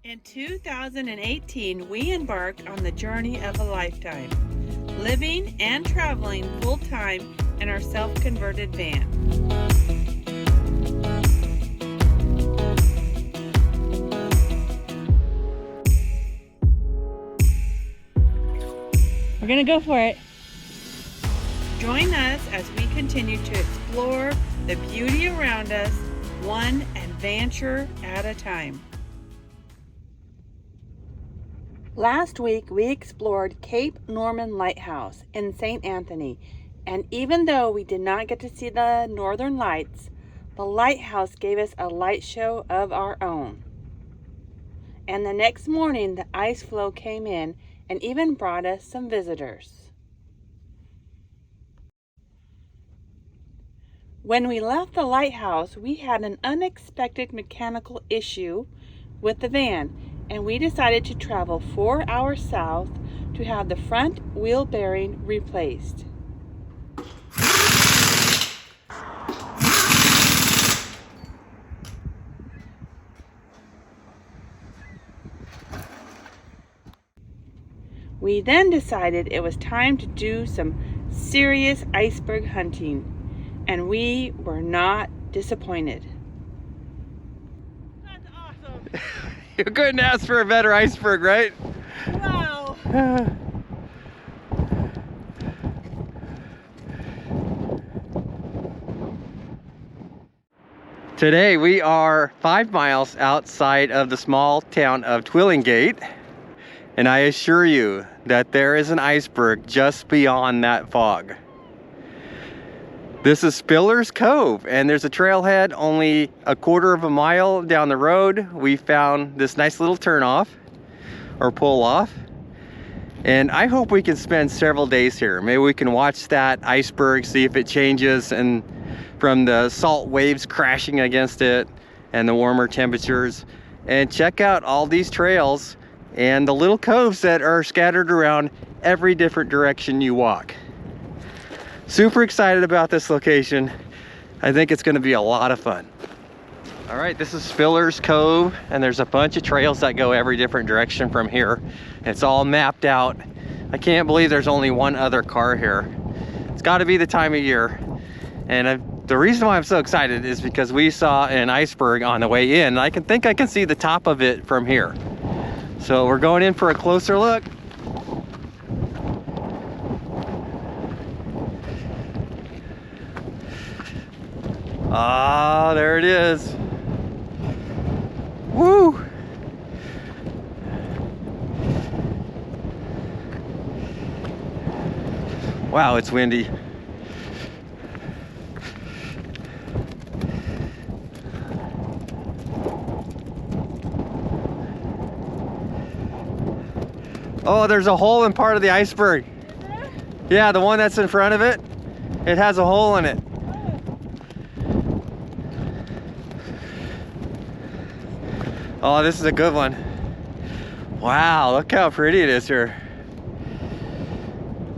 In 2018, we embarked on the journey of a lifetime, living and traveling full-time in our self-converted van. We're gonna go for it. Join us as we continue to explore the beauty around us, one adventure at a time. Last week, we explored Cape Norman Lighthouse in St. Anthony, and even though we did not get to see the northern lights, the lighthouse gave us a light show of our own. And the next morning, the ice floe came in and even brought us some visitors. When we left the lighthouse, we had an unexpected mechanical issue with the van, and we decided to travel 4 hours south to have the front wheel bearing replaced. We then decided it was time to do some serious iceberg hunting, and we were not disappointed. That's awesome! You couldn't ask for a better iceberg, right? Wow! Today we are 5 miles outside of the small town of Twillingate, and I assure you that there is an iceberg just beyond that fog. This is Spiller's Cove, and there's a trailhead only a quarter of a mile down the road. We found this nice little turnoff or pull off, and I hope we can spend several days here. Maybe we can watch that iceberg, see if it changes, and from the salt waves crashing against it and the warmer temperatures, and check out all these trails and the little coves that are scattered around every different direction you walk. Super excited about this location. I think it's going to be a lot of fun. All right, this is Spiller's Cove, and there's a bunch of trails that go every different direction from here. It's all mapped out. I can't believe there's only one other car here. It's got to be the time of year. And the reason why I'm so excited is because we saw an iceberg on the way in. I can see the top of it from here. So we're going in for a closer look. Ah, there it is. Woo! Wow, it's windy. Oh, there's a hole in part of the iceberg. Is there? Yeah, the one that's in front of it, it has a hole in it. Oh, this is a good one. Wow, look how pretty it is here.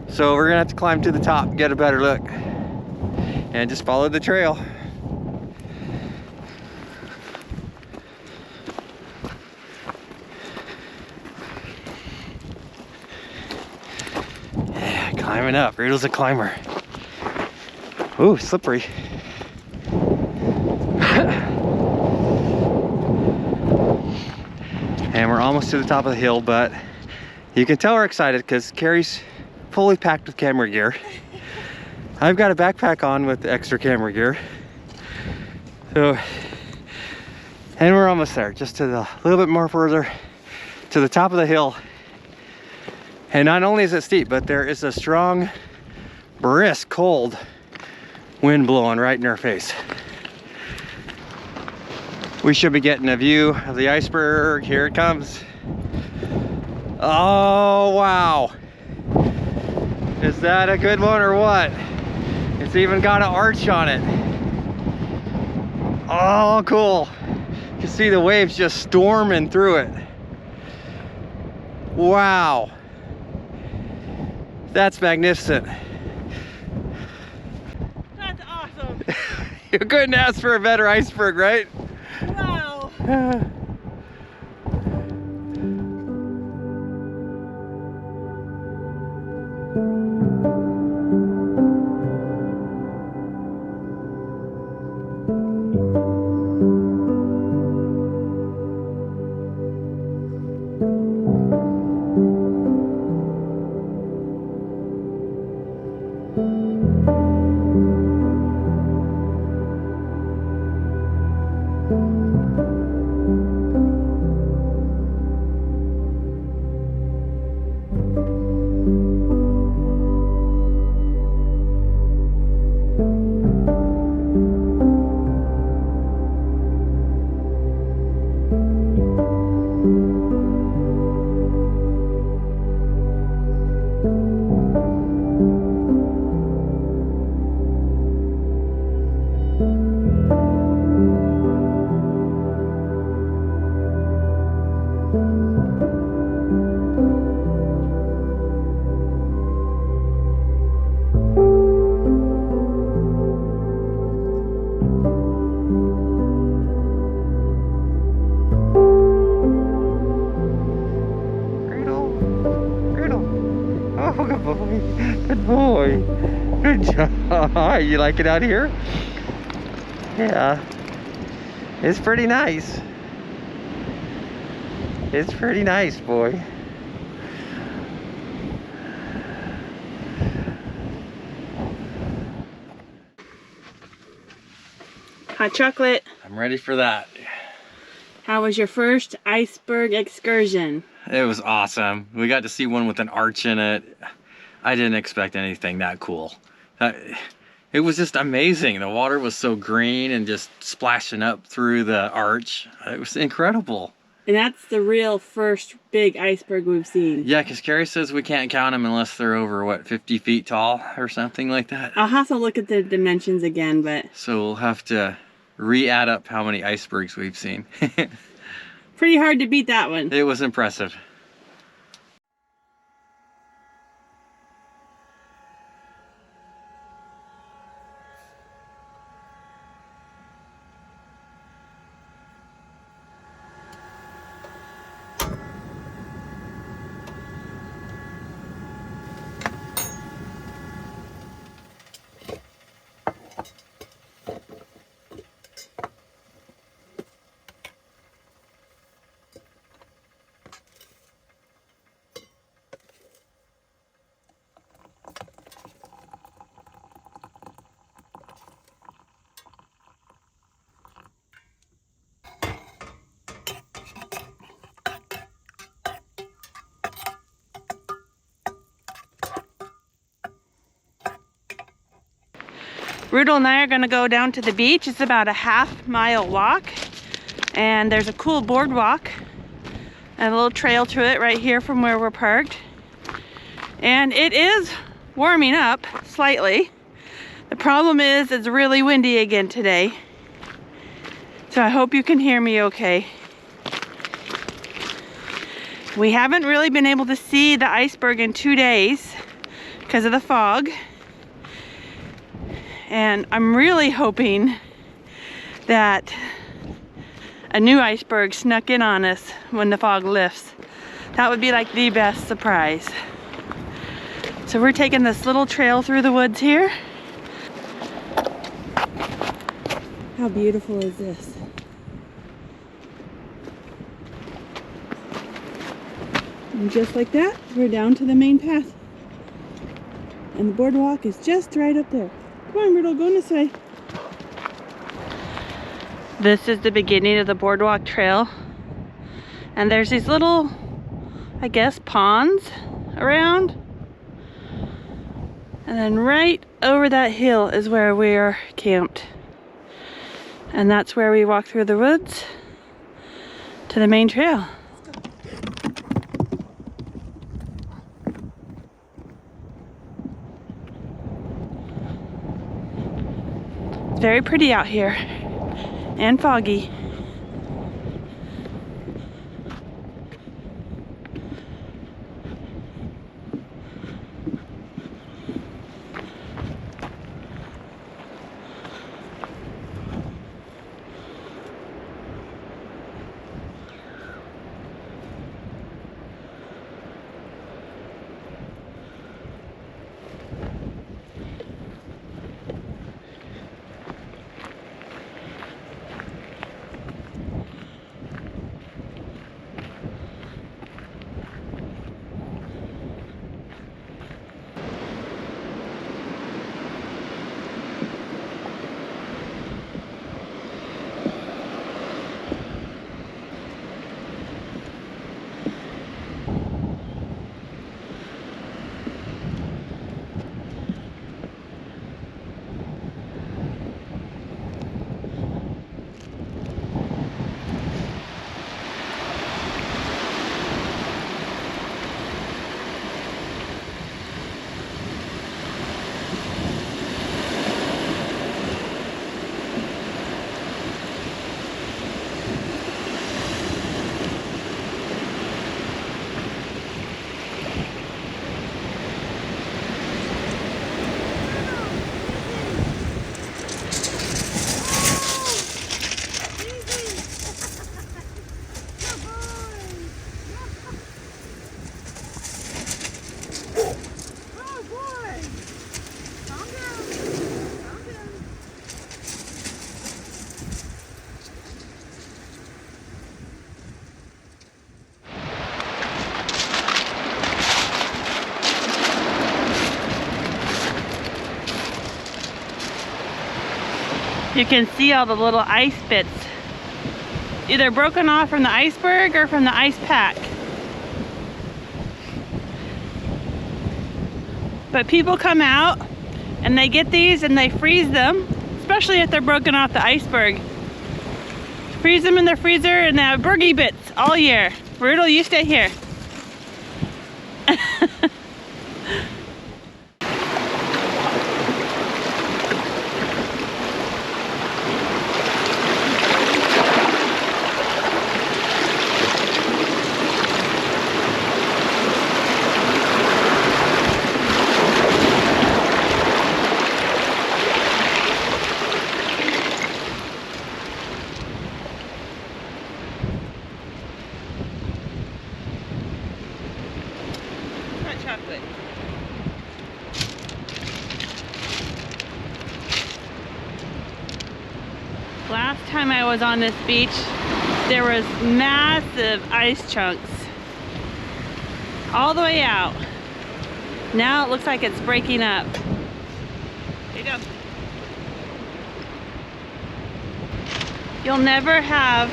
So we're gonna have to climb to the top and get a better look. And just follow the trail. Yeah, climbing up. Riddle's a climber. Ooh, slippery. And we're almost to the top of the hill, but you can tell we're excited because Carrie's fully packed with camera gear. I've got a backpack on with extra camera gear. So, and we're almost there, just to the little bit more further to the top of the hill. And not only is it steep, but there is a strong, brisk, cold wind blowing right in our face. We should be getting a view of the iceberg. Here it comes. Oh, wow. Is that a good one or what? It's even got an arch on it. Oh, cool. You can see the waves just storming through it. Wow. That's magnificent. That's awesome! You couldn't ask for a better iceberg, right? Wow! Oh, good boy. Good boy. Good job. You like it out here? Yeah. It's pretty nice. It's pretty nice, boy. Hot chocolate. I'm ready for that. How was your first iceberg excursion? It was awesome. We got to see one with an arch in it. I didn't expect anything that cool. It was just amazing. The water was so green and just splashing up through the arch. It was incredible. And that's the real first big iceberg we've seen. Yeah, because Carrie says we can't count them unless they're over, what, 50 feet tall or something like that? I'll have to look at the dimensions again, but... So we'll have to re-add up how many icebergs we've seen. Pretty hard to beat that one. It was impressive. Rudel and I are going to go down to the beach. It's about a half-mile walk, and there's a cool boardwalk and a little trail to it right here from where we're parked. And it is warming up slightly. The problem is it's really windy again today, so I hope you can hear me okay. We haven't really been able to see the iceberg in 2 days because of the fog. And I'm really hoping that a new iceberg snuck in on us when the fog lifts. That would be like the best surprise. So we're taking this little trail through the woods here. How beautiful is this? And just like that, we're down to the main path. And the boardwalk is just right up there. Come on, Myrtle, go this way. This is the beginning of the boardwalk trail. And there's these little, I guess, ponds around. And then right over that hill is where we're camped. And that's where we walk through the woods to the main trail. Very pretty out here and foggy. you can see all the little ice bits, either broken off from the iceberg or from the ice pack. But people come out and they get these and they freeze them, especially if they're broken off the iceberg. Freeze them in their freezer and they have bergy bits all year. Rudel, you stay here. Chocolate. Last time I was on this beach, there was massive ice chunks all the way out. Now it looks like it's breaking up. There you go. You'll never have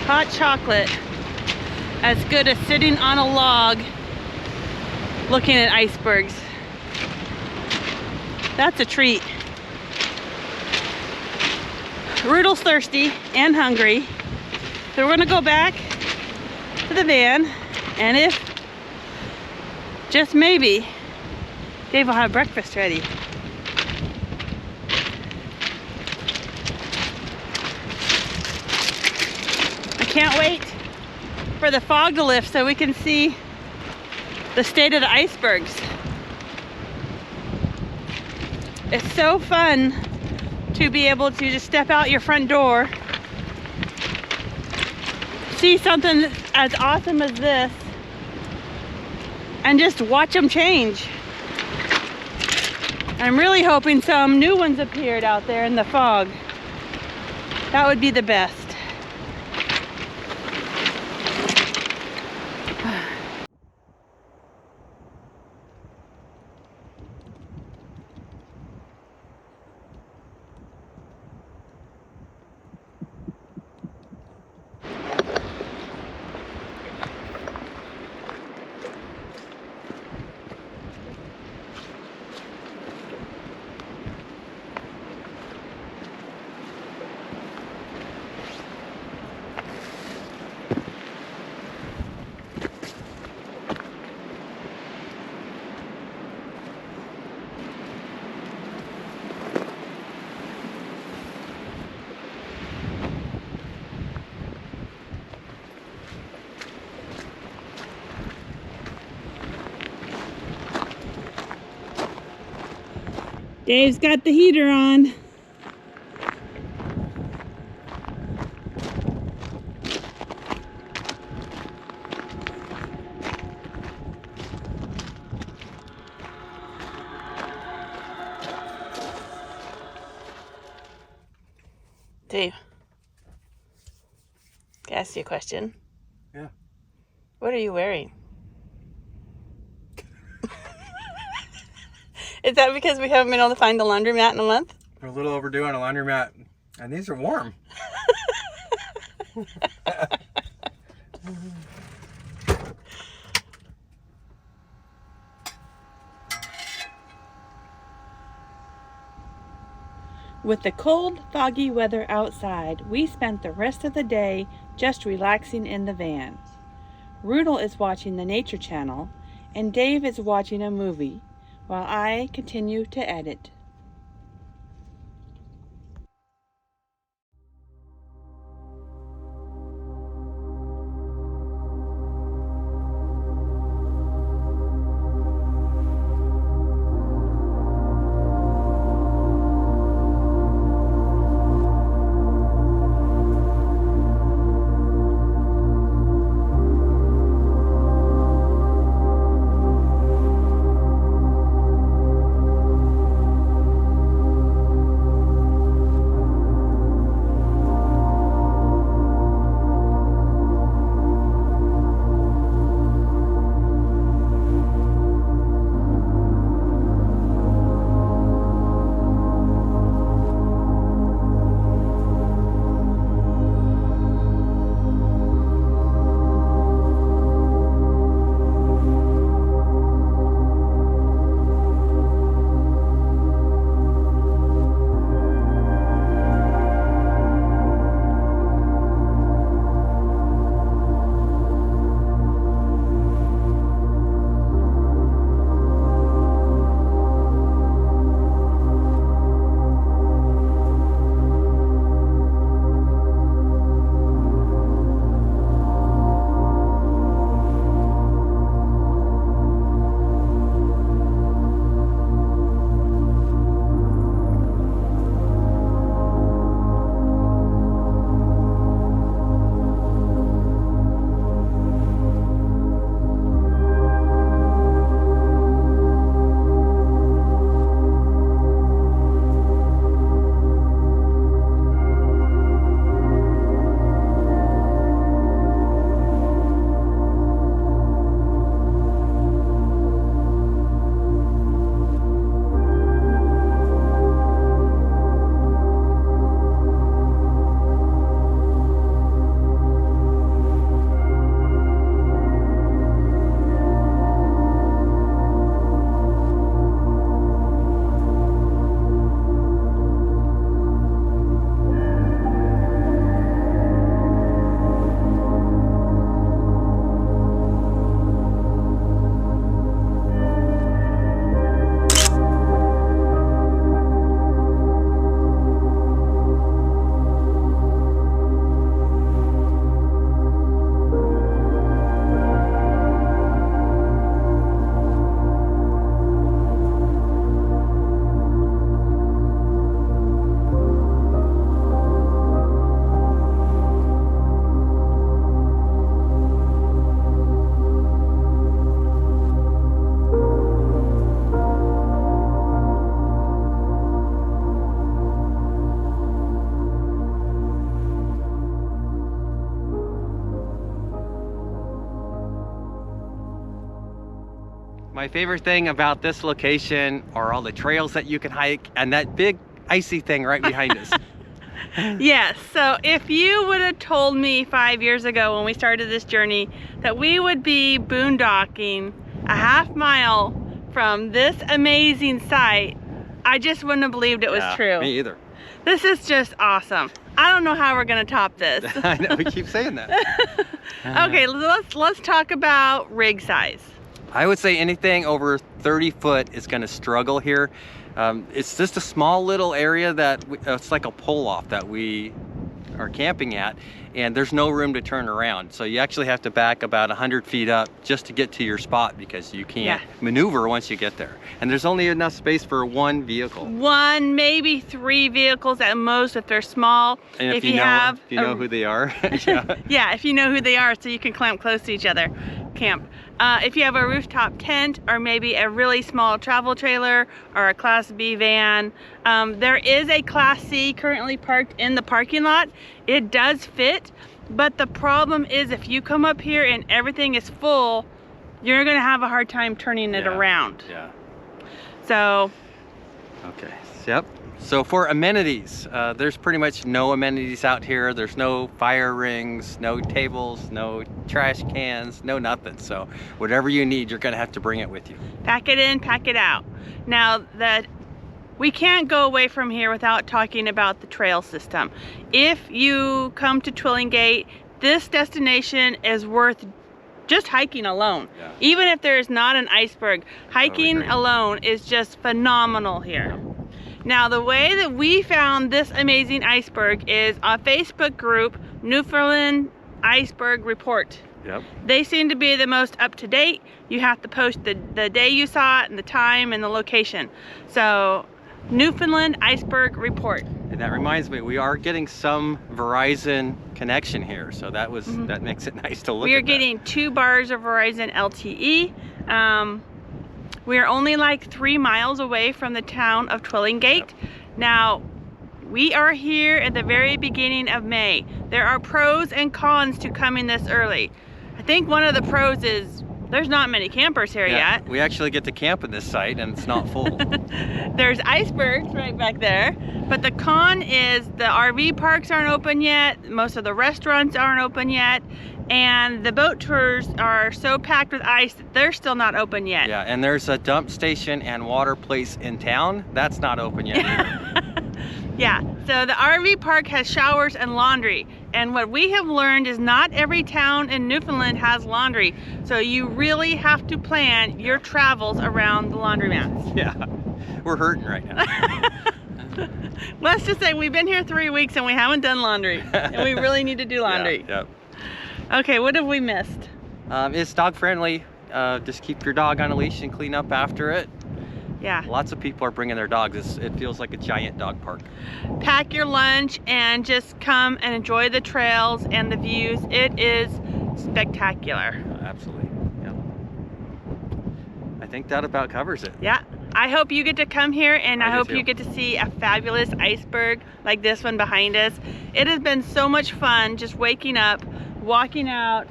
hot chocolate as good as sitting on a log looking at icebergs. That's a treat. Rudel's thirsty and hungry, so we're gonna go back to the van, and if, just maybe, Dave will have breakfast ready. I can't wait for the fog to lift so we can see the state of the icebergs. It's so fun to be able to just step out your front door, see something as awesome as this, and just watch them change. I'm really hoping some new ones appeared out there in the fog. That would be the best. Dave's got the heater on. Dave, can I ask you a question? Yeah. What are you wearing? Is that because we haven't been able to find the laundromat in a month? We're a little overdue on a laundromat, and these are warm. With the cold, foggy weather outside, we spent the rest of the day just relaxing in the van. Rudel is watching the Nature Channel, and Dave is watching a movie, while I continue to edit. My favorite thing about this location are all the trails that you can hike and that big icy thing right behind us. Yes, so if you would have told me 5 years ago when we started this journey that we would be boondocking a half-mile from this amazing site, I just wouldn't have believed it was true. Me either. This is just awesome. I don't know how we're gonna top this. I know, we keep saying that. Okay, let's talk about rig size. I would say anything over 30 foot is gonna struggle here. It's just a small little area that it's like a pull-off that we are camping at, and there's no room to turn around. So you actually have to back about 100 feet up just to get to your spot because you can't maneuver once you get there. And there's only enough space for one vehicle. One, maybe 3 vehicles at most if they're small. And if you know who they are. Yeah, if you know who they are, so you can clamp close to each other. Camp. If you have a rooftop tent or maybe a really small travel trailer or a Class B van, there is a Class C currently parked in the parking lot. It does fit, but the problem is if you come up here and everything is full, you're gonna have a hard time turning it around. Yeah. So. Okay, yep. So for amenities, there's pretty much no amenities out here. There's no fire rings, no tables, no trash cans, no nothing. So whatever you need, you're gonna have to bring it with you. Pack it in, pack it out. Now that we can't go away from here without talking about the trail system. If you come to Twillingate, this destination is worth just hiking alone. Yeah. Even if there's not an iceberg, hiking alone is just phenomenal here. Yeah. Now, the way that we found this amazing iceberg is a Facebook group, Newfoundland Iceberg Report. Yep. They seem to be the most up-to-date. You have to post the day you saw it and the time and the location. So, Newfoundland Iceberg Report. And that reminds me, we are getting some Verizon connection here, so that was that makes it nice to look at. We are getting 2 bars of Verizon LTE. We are only like 3 miles away from the town of Twillingate. Yep. Now, we are here at the very beginning of May. There are pros and cons to coming this early. I think one of the pros is there's not many campers here yet. We actually get to camp in this site and it's not full. There's icebergs right back there. But the con is the RV parks aren't open yet. Most of the restaurants aren't open yet. And the boat tours are so packed with ice that they're still not open yet. Yeah, and there's a dump station and water place in town. That's not open yet either. Yeah, so the RV park has showers and laundry. And what we have learned is not every town in Newfoundland has laundry. So you really have to plan your travels around the laundromats. Yeah, we're hurting right now. Let's just say we've been here 3 weeks and we haven't done laundry. And we really need to do laundry. Yep. Okay, what have we missed? It's dog friendly. Just keep your dog on a leash and clean up after it. Yeah. Lots of people are bringing their dogs. It feels like a giant dog park. Pack your lunch and just come and enjoy the trails and the views. It is spectacular. Absolutely. Yep. I think that about covers it. Yeah. I hope you get to come here and I hope you get to see a fabulous iceberg like this one behind us. It has been so much fun just waking up, walking out,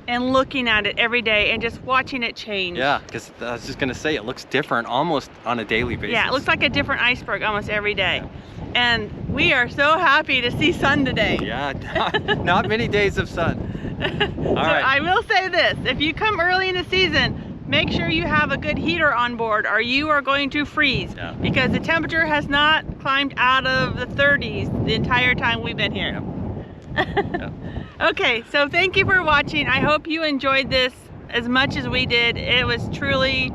and looking at it every day and just watching it change. Yeah, because I was just gonna say it looks different almost on a daily basis. Yeah, it looks like a different iceberg almost every day. Yeah. And we are so happy to see sun today. Yeah, not many days of sun. All right. I will say this, if you come early in the season, make sure you have a good heater on board or you are going to freeze. Yeah. Because the temperature has not climbed out of the 30s the entire time we've been here. Yep. Okay, so thank you for watching. I hope you enjoyed this as much as we did. It was truly,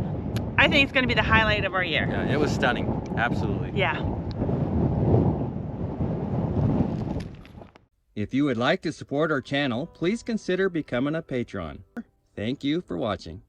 I think it's going to be the highlight of our year. Yeah, it was stunning. Absolutely. Yeah. If you would like to support our channel, please consider becoming a patron. Thank you for watching.